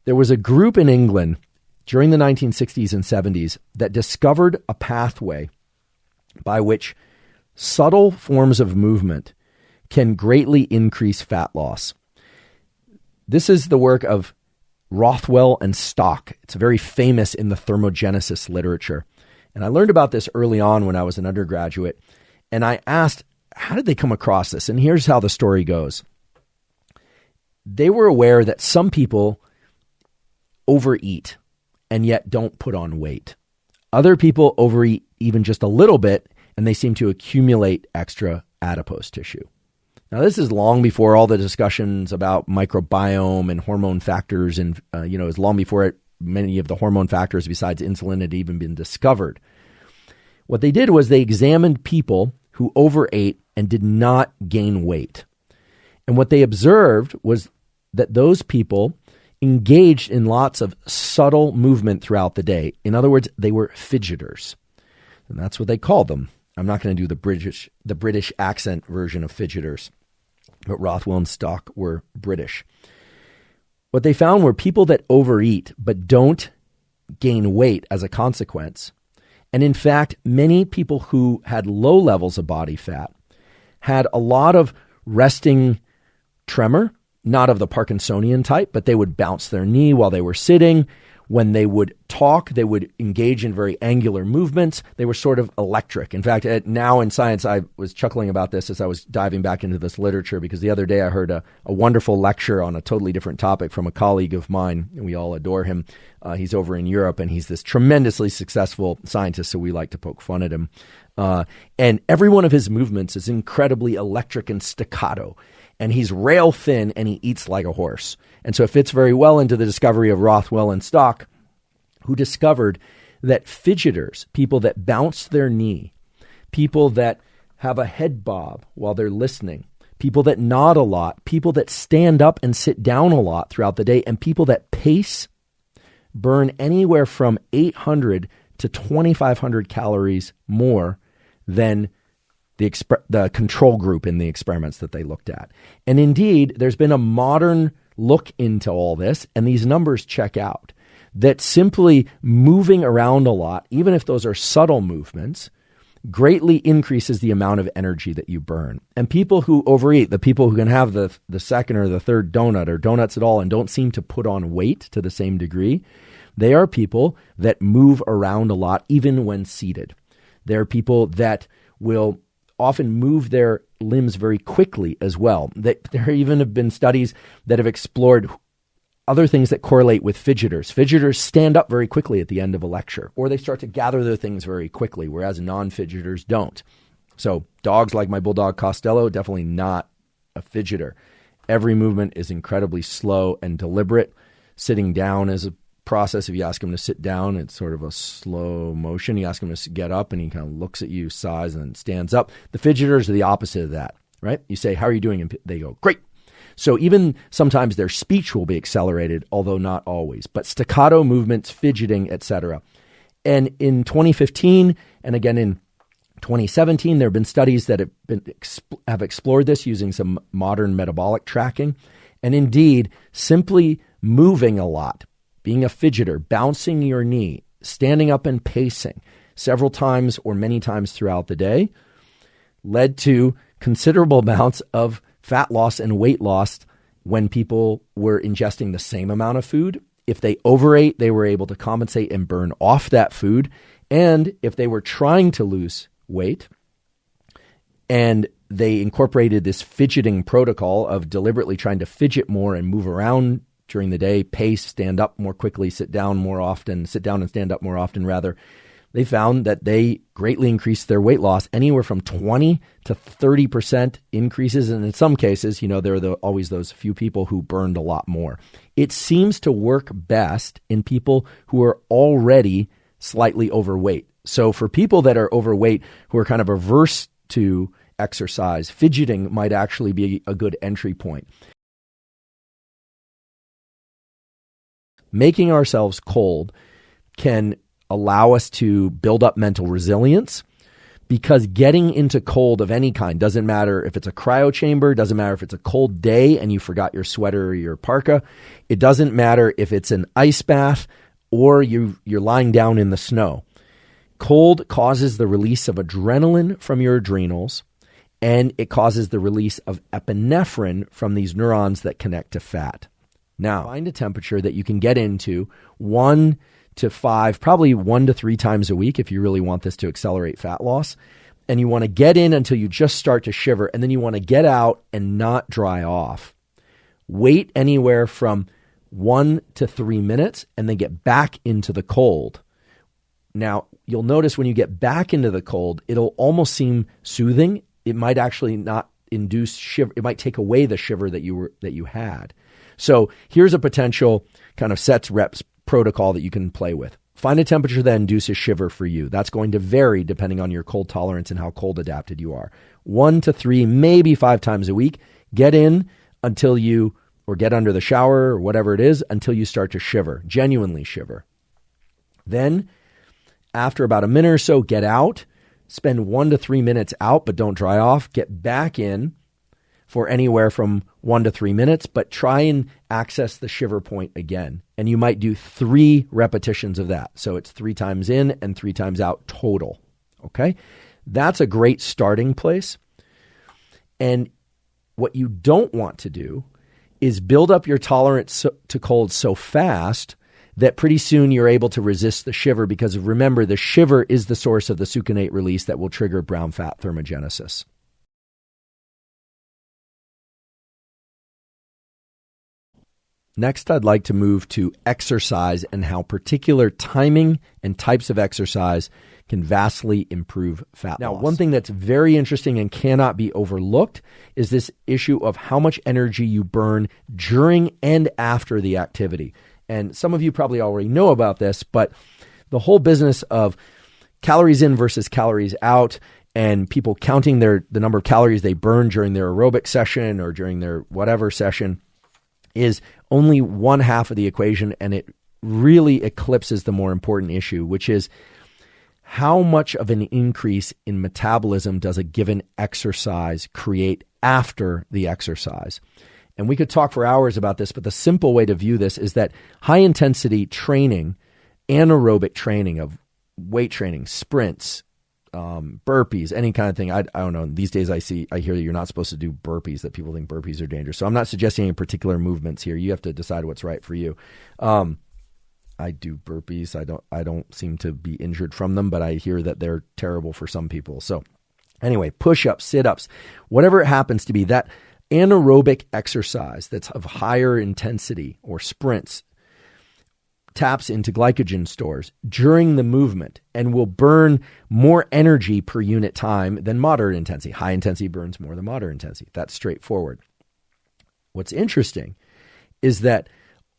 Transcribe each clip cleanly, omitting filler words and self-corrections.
there was a group in England during the 1960s and 70s that discovered a pathway by which subtle forms of movement can greatly increase fat loss. This is the work of Rothwell and Stock. It's very famous in the thermogenesis literature. And I learned about this early on when I was an undergraduate. And I asked, how did they come across this? And here's how the story goes. They were aware that some people overeat and yet don't put on weight. Other people overeat even just a little bit, and they seem to accumulate extra adipose tissue. Now, this is long before all the discussions about microbiome and hormone factors, and is long before many of the hormone factors besides insulin had even been discovered. What they did was they examined people who overate and did not gain weight. And what they observed was that those people engaged in lots of subtle movement throughout the day. In other words, they were fidgeters. And that's what they called them. I'm not going to do the British accent version of fidgeters, but Rothwell and Stock were British. What they found were people that overeat but don't gain weight as a consequence. And in fact, many people who had low levels of body fat had a lot of resting tremor, not of the Parkinsonian type, but they would bounce their knee while they were sitting. When they would talk, they would engage in very angular movements. They were sort of electric. In fact, now in science, I was chuckling about this as I was diving back into this literature, because the other day I heard a wonderful lecture on a totally different topic from a colleague of mine, and we all adore him. He's over in Europe, and he's this tremendously successful scientist, so we like to poke fun at him. And every one of his movements is incredibly electric and staccato. And he's rail thin, and he eats like a horse. And so it fits very well into the discovery of Rothwell and Stock, who discovered that fidgeters, people that bounce their knee, people that have a head bob while they're listening, people that nod a lot, people that stand up and sit down a lot throughout the day, and people that pace burn anywhere from 800 to 2,500 calories more than the control group in the experiments that they looked at. And indeed, there's been a modern look into all this, and these numbers check out, that simply moving around a lot, even if those are subtle movements, greatly increases the amount of energy that you burn. And people who overeat, the people who can have the second or the third donut or donuts at all and don't seem to put on weight to the same degree, they are people that move around a lot, even when seated. They're people that will often move their limbs very quickly as well. There even have been studies that have explored other things that correlate with fidgeters. Fidgeters stand up very quickly at the end of a lecture, or they start to gather their things very quickly, whereas non-fidgeters don't. So dogs like my bulldog Costello, definitely not a fidgeter. Every movement is incredibly slow and deliberate. Sitting down is a process. If you ask him to sit down, it's sort of a slow motion. You ask him to get up, and he kind of looks at you, sighs, and then stands up. The fidgeters are the opposite of that, right? You say, "How are you doing?" And they go, "Great." So even sometimes their speech will be accelerated, although not always. But staccato movements, fidgeting, etc. And in 2015, and again in 2017, there have been studies that have explored this using some modern metabolic tracking. And indeed, simply moving a lot, being a fidgeter, bouncing your knee, standing up and pacing several times or many times throughout the day led to considerable amounts of fat loss and weight loss when people were ingesting the same amount of food. If they overate, they were able to compensate and burn off that food. And if they were trying to lose weight and they incorporated this fidgeting protocol of deliberately trying to fidget more and move around during the day, pace, stand up more quickly, sit down and stand up more often rather, they found that they greatly increased their weight loss, anywhere from 20 to 30% increases. And in some cases, there are always those few people who burned a lot more. It seems to work best in people who are already slightly overweight. So for people that are overweight, who are kind of averse to exercise, fidgeting might actually be a good entry point. Making ourselves cold can allow us to build up mental resilience, because getting into cold of any kind, doesn't matter if it's a cryo chamber, doesn't matter if it's a cold day and you forgot your sweater or your parka, it doesn't matter if it's an ice bath or you're lying down in the snow. Cold causes the release of adrenaline from your adrenals, and it causes the release of epinephrine from these neurons that connect to fat. Now, find a temperature that you can get into 1 to 5, probably 1 to 3 times a week if you really want this to accelerate fat loss. And you want to get in until you just start to shiver, and then you want to get out and not dry off. Wait anywhere from 1 to 3 minutes and then get back into the cold. Now, you'll notice when you get back into the cold, it'll almost seem soothing. It might actually not induce shiver. It might take away the shiver that you had. So here's a potential kind of sets reps protocol that you can play with. Find a temperature that induces shiver for you. That's going to vary depending on your cold tolerance and how cold adapted you are. 1 to 3, maybe 5 times a week. Get in until you, or get under the shower or whatever it is, until you start to shiver, genuinely shiver. Then after about a minute or so, get out. Spend 1 to 3 minutes out, but don't dry off. Get back in for anywhere from 1 to 3 minutes, but try and access the shiver point again. And you might do 3 repetitions of that. So it's 3 times in and 3 times out total. Okay? That's a great starting place. And what you don't want to do is build up your tolerance to cold so fast that pretty soon you're able to resist the shiver, because remember, the shiver is the source of the succinate release that will trigger brown fat thermogenesis. Next, I'd like to move to exercise and how particular timing and types of exercise can vastly improve fat loss. Now, one thing that's very interesting and cannot be overlooked is this issue of how much energy you burn during and after the activity. And some of you probably already know about this, but the whole business of calories in versus calories out, and people counting the number of calories they burn during their aerobic session or during their whatever session is only one half of the equation, and it really eclipses the more important issue, which is how much of an increase in metabolism does a given exercise create after the exercise. And we could talk for hours about this, but the simple way to view this is that high-intensity training, anaerobic training of weight training, sprints, burpees, any kind of thing. I don't know. These days I hear that you're not supposed to do burpees, that people think burpees are dangerous. So I'm not suggesting any particular movements here. You have to decide what's right for you. I do burpees. I don't seem to be injured from them, but I hear that they're terrible for some people. So anyway, push-ups, sit-ups, whatever it happens to be, that anaerobic exercise that's of higher intensity or sprints taps into glycogen stores during the movement and will burn more energy per unit time than moderate intensity. High intensity burns more than moderate intensity. That's straightforward. What's interesting is that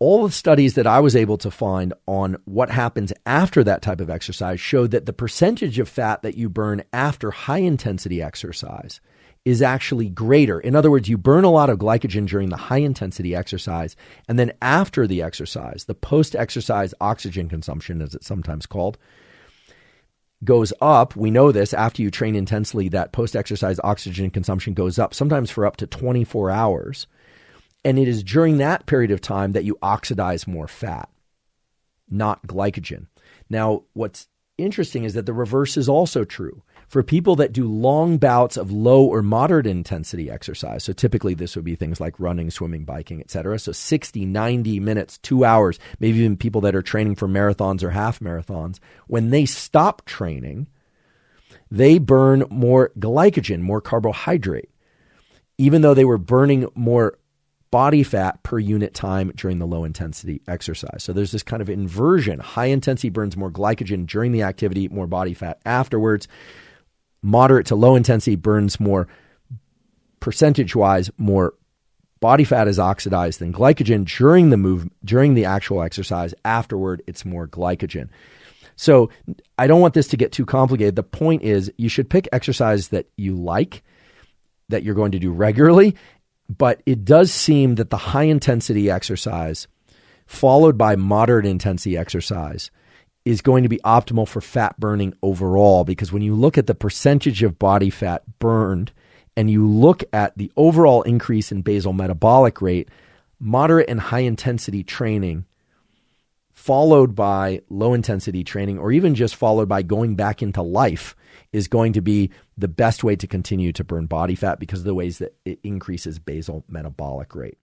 all the studies that I was able to find on what happens after that type of exercise showed that the percentage of fat that you burn after high intensity exercise is actually greater. In other words, you burn a lot of glycogen during the high-intensity exercise, and then after the exercise, the post-exercise oxygen consumption, as it's sometimes called, goes up. We know this. After you train intensely, that post-exercise oxygen consumption goes up, sometimes for up to 24 hours. And it is during that period of time that you oxidize more fat, not glycogen. Now, what's interesting is that the reverse is also true. For people that do long bouts of low or moderate intensity exercise, so typically this would be things like running, swimming, biking, etc. So 60, 90 minutes, 2 hours, maybe even people that are training for marathons or half marathons, when they stop training, they burn more glycogen, more carbohydrate, even though they were burning more body fat per unit time during the low intensity exercise. So there's this kind of inversion. High intensity burns more glycogen during the activity, more body fat afterwards. Moderate to low intensity burns more, percentage-wise, more body fat is oxidized than glycogen during the actual exercise. Afterward, it's more glycogen. So I don't want this to get too complicated. The point is you should pick exercise that you like, that you're going to do regularly, but it does seem that the high-intensity exercise followed by moderate intensity exercise is going to be optimal for fat burning overall, because when you look at the percentage of body fat burned and you look at the overall increase in basal metabolic rate, moderate and high intensity training followed by low intensity training, or even just followed by going back into life, is going to be the best way to continue to burn body fat because of the ways that it increases basal metabolic rate.